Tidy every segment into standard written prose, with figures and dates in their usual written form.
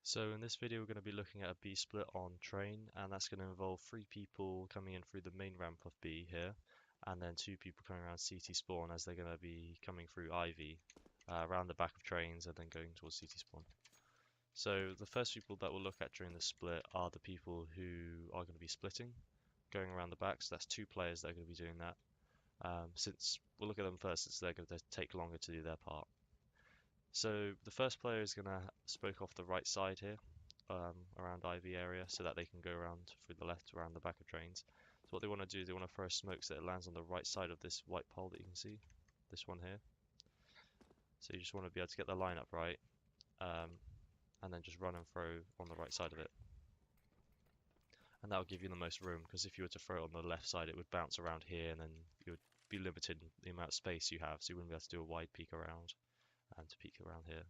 So in this video we're going to be looking at a B split on train, and that's going to involve 3 people coming in through the main ramp of B here, and then 2 people coming around CT spawn as they're going to be coming through Ivy around the back of trains and then going towards CT spawn. So the first people that we'll look at during the split are the people who are going to be splitting, going around the back. So that's 2 players that are going to be doing that. Since we'll look at them first, since they're going to take longer to do their part. So the first player is going to spoke off the right side here, around Ivy area, so that they can go around through the left around the back of trains. So what they want to do is they want to throw a smoke so that it lands on the right side of this white pole that you can see, this one here. So you just want to be able to get the lineup right, and then just run and throw on the right side of it. And that'll give you the most room, because if you were to throw it on the left side, it would bounce around here, and then you would be limited in the amount of space you have, so you wouldn't be able to do a wide peek around and to peek around here.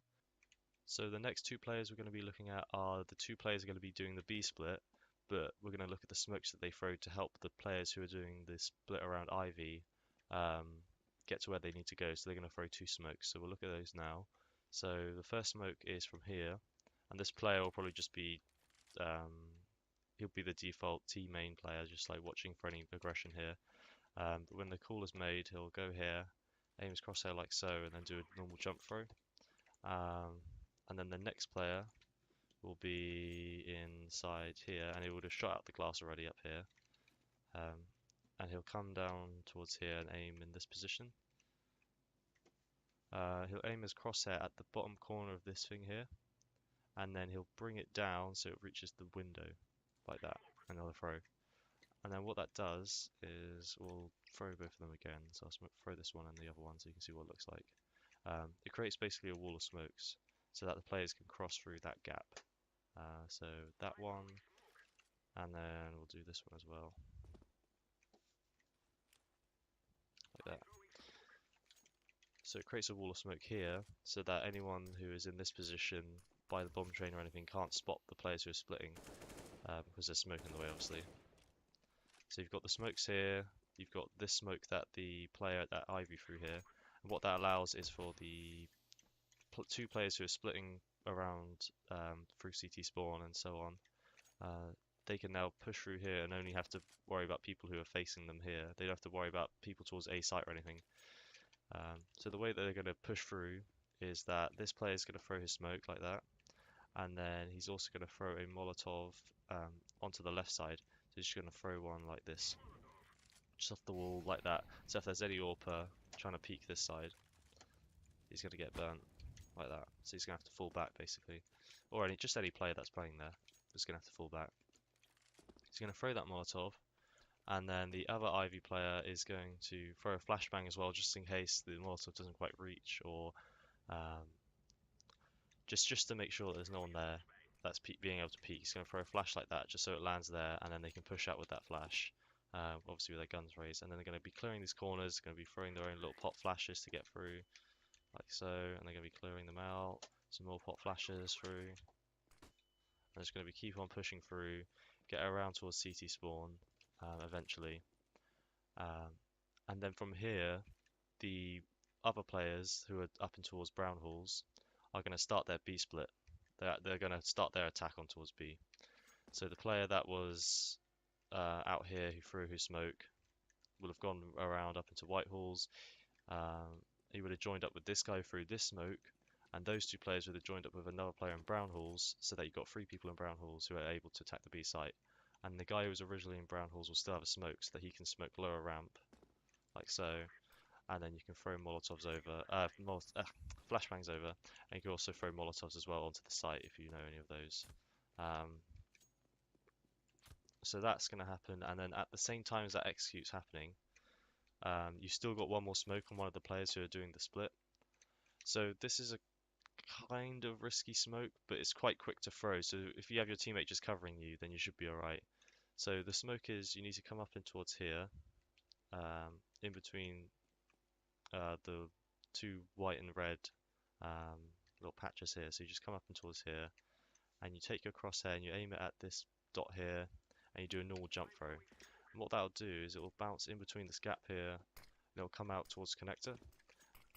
So the next 2 players we're going to be looking at are the 2 players who are going to be doing the B split, but we're going to look at the smokes that they throw to help the players who are doing the split around Ivy get to where they need to go. So they're going to throw 2 smokes. So we'll look at those now. So the first smoke is from here, and this player will probably just be, he'll be the default T main player, just like watching for any aggression here. But when the call is made, he'll go here, aim his crosshair like so, and then do a normal jump throw. And then the next player will be inside here, and he would have shot out the glass already up here. And he'll come down towards here and aim in this position. He'll aim his crosshair at the bottom corner of this thing here, and then he'll bring it down so it reaches the window, like that, and he'll throw. And then what that does is we'll throw both of them again. So I'll throw this one and the other one so you can see what it looks like. It creates basically a wall of smokes, so that the players can cross through that gap. So that one, and then we'll do this one as well, like that. So it creates a wall of smoke here, so that anyone who is in this position by the bomb train or anything can't spot the players who are splitting, because there's smoke in the way, obviously. So you've got the smokes here, you've got this smoke that the player at Ivy threw here, and what that allows is for the 2 players who are splitting around through CT spawn and so on, they can now push through here and only have to worry about people who are facing them here. They don't have to worry about people towards A site or anything. So the way that they're going to push through is that this player is going to throw his smoke like that, and then he's also going to throw a Molotov onto the left side. So he's just going to throw one like this, just off the wall like that. So if there's any AWPer trying to peek this side, he's going to get burnt like that. So he's going to have to fall back basically, or just any player that's playing there is going to have to fall back. He's going to throw that Molotov, and then the other Ivy player is going to throw a flashbang as well, just in case the Molotov doesn't quite reach, or just to make sure that there's no one there that's being able to peek. He's going to throw a flash like that, just so it lands there, and then they can push out with that flash, obviously with their guns raised. And then they're going to be clearing these corners, going to be throwing their own little pot flashes to get through, like so, and they're going to be clearing them out. Some more pot flashes through. And it's going to be keep on pushing through, get around towards CT spawn eventually. And then from here, the other players who are up and towards brown halls are going to start their B split. They're going to start their attack on towards B. So the player that was out here who threw his smoke will have gone around up into white halls. He would have joined up with this guy through this smoke, and those 2 players would have joined up with another player in brown halls, so that you've got 3 people in brown halls who are able to attack the B site. And the guy who was originally in brown halls will still have a smoke, so that he can smoke lower ramp, like so. And then you can throw Molotovs over, flashbangs over, and you can also throw Molotovs as well onto the site if you know any of those. So that's going to happen, and then at the same time as that execute's happening, you've still got one more smoke on one of the players who are doing the split. So this is a kind of risky smoke, but it's quite quick to throw. So if you have your teammate just covering you, then you should be alright. So the smoke is, you need to come up in towards here, in between the 2 white and red little patches here. So you just come up and towards here, and you take your crosshair and you aim it at this dot here, and you do a normal jump throw. And what that'll do is it will bounce in between this gap here, and it'll come out towards connector,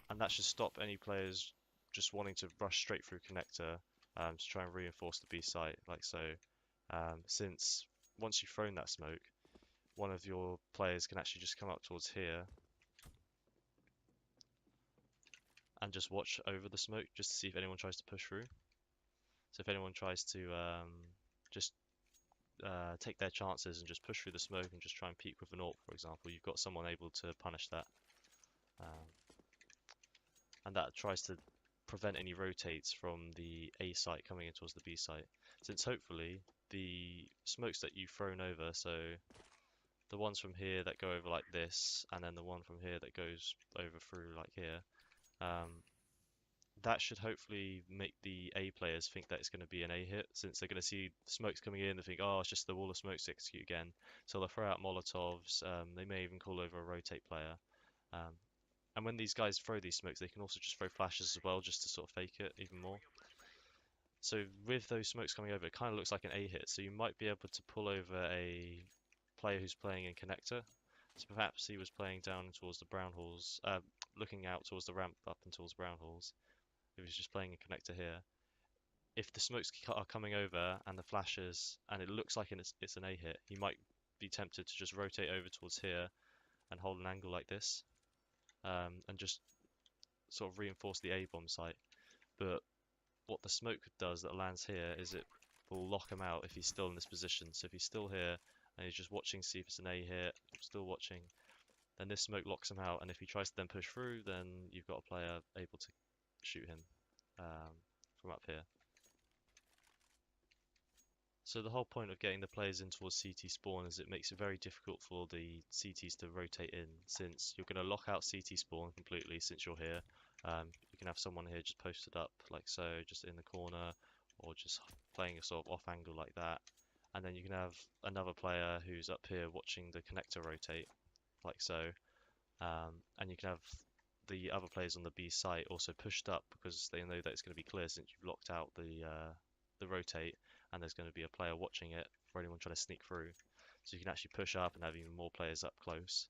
and that should stop any players just wanting to rush straight through connector to try and reinforce the B site, like so. Since once you've thrown that smoke, one of your players can actually just come up towards here and just watch over the smoke just to see if anyone tries to push through. So if anyone tries to just take their chances and just push through the smoke and just try and peek with an AWP, for example, you've got someone able to punish that. And that tries to prevent any rotates from the A site coming in towards the B site. Since hopefully the smokes that you've thrown over, so the ones from here that go over like this, and then the one from here that goes over through like here, that should hopefully make the A players think that it's going to be an A hit, since they're going to see smokes coming in, they think, oh, it's just the wall of smokes to execute again. So they'll throw out Molotovs, they may even call over a rotate player. And when these guys throw these smokes, they can also just throw flashes as well, just to sort of fake it even more. So with those smokes coming over, it kind of looks like an A hit, so you might be able to pull over a player who's playing in connector. So perhaps he was playing down towards the brown halls, looking out towards the ramp up and towards brown halls. If he's just playing a connector here, if the smokes are coming over and the flashes, and it looks like it's an A hit, he might be tempted to just rotate over towards here and hold an angle like this, and just sort of reinforce the A bomb site. But what the smoke does that lands here is it will lock him out if he's still in this position. So if he's still here and he's just watching to see if it's an A hit, still watching, then this smoke locks him out, and if he tries to then push through, then you've got a player able to shoot him from up here. So the whole point of getting the players in towards CT spawn is it makes it very difficult for the CTs to rotate in, since you're going to lock out CT spawn completely since you're here. You can have someone here just posted up like so, just in the corner, or just playing a sort of off angle like that. And then you can have another player who's up here watching the connector rotate, like so. And you can have the other players on the B site also pushed up because they know that it's going to be clear since you've locked out the rotate, and there's going to be a player watching it for anyone trying to sneak through. So you can actually push up and have even more players up close,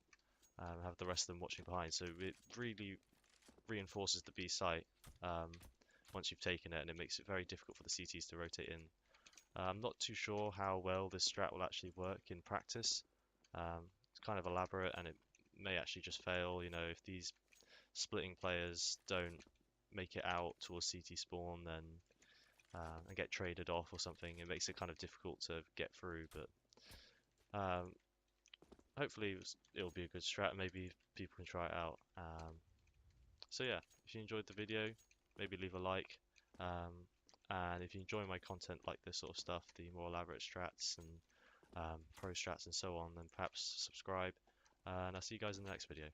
and have the rest of them watching behind. So it really reinforces the B site once you've taken it, and it makes it very difficult for the CTs to rotate in. I'm not too sure how well this strat will actually work in practice. It's kind of elaborate, and it may actually just fail. You know, if these splitting players don't make it out towards CT spawn, then and get traded off or something, it makes it kind of difficult to get through. But hopefully it'll be a good strat. Maybe people can try it out. So yeah, if you enjoyed the video, maybe leave a like. And if you enjoy my content like this sort of stuff, the more elaborate strats and pro strats and so on, then perhaps subscribe. And I'll see you guys in the next video.